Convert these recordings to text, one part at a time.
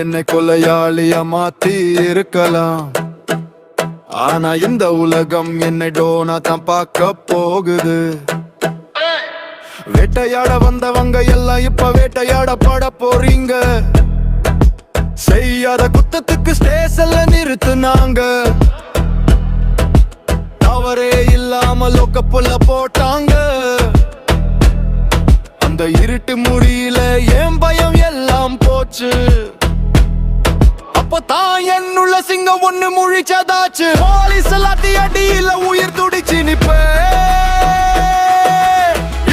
என்னை கொலையாளியா மாத்தி இருக்கலாம். ஆனா இந்த உலகம் என்னை டோனா தான் பார்க்க போகுது. வேட்டையாட வந்தவங்க எல்லாம் இப்ப வேட்டையாட பட போறீங்க. செய்யாத குத்தத்துக்கு ஸ்டேஷன்ல நிறுத்துனாங்க. தவறே இல்லாம லோக்கப்புள்ள போட்டாங்க. அந்த இருட்டு முடியல ஏன் பயம் எல்லாம் போச்சு. அப்பதான் என்னுள்ள சிங்கம் ஒண்ணு முழிச்சதாச்சு. போலீஸ் எல்லாத்தி அடியில உயிர் துடிச்சு நிப்ப.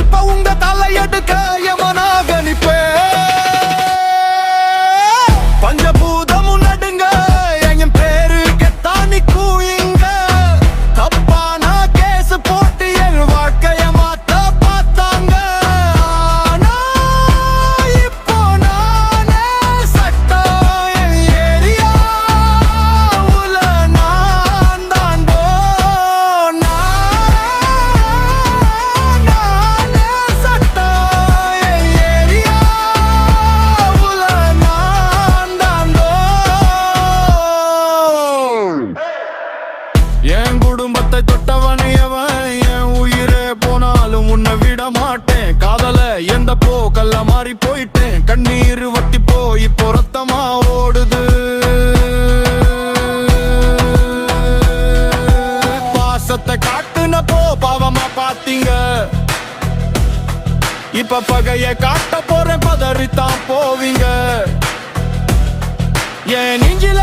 இப்ப உங்க தலையெடுக்க யமனாக நிப்ப. பஞ்சபூதமும் நடுங்க என் பேரு கெத்தானி கூயிங்க. தப்பான கேஸ் போட்டு என் வாழ்க்கைய மாத்த பார்த்தாங்க. ஆனா இப்போ நானே சட்டம். என் ஏரியாவுல நான் தான் நானே சட்டம். என் ஏரியாவுல நான் தான். என் குடும்பத்தை தொட்டவனையவன் என் உயிரே போனாலும் உன்னை விட மாட்டேன். காதல எந்த போக்கல்ல மாறி போயிட்டேன். கண்ணீர் வத்தி போய் இப்போ ரத்தமா ஓடுது. பாசத்தை காட்டுனப்போ பாவமா பாத்தீங்க. இப்ப பகைய காட்ட போறேன் பதறித்தான் போவீங்க. என் நெஞ்சில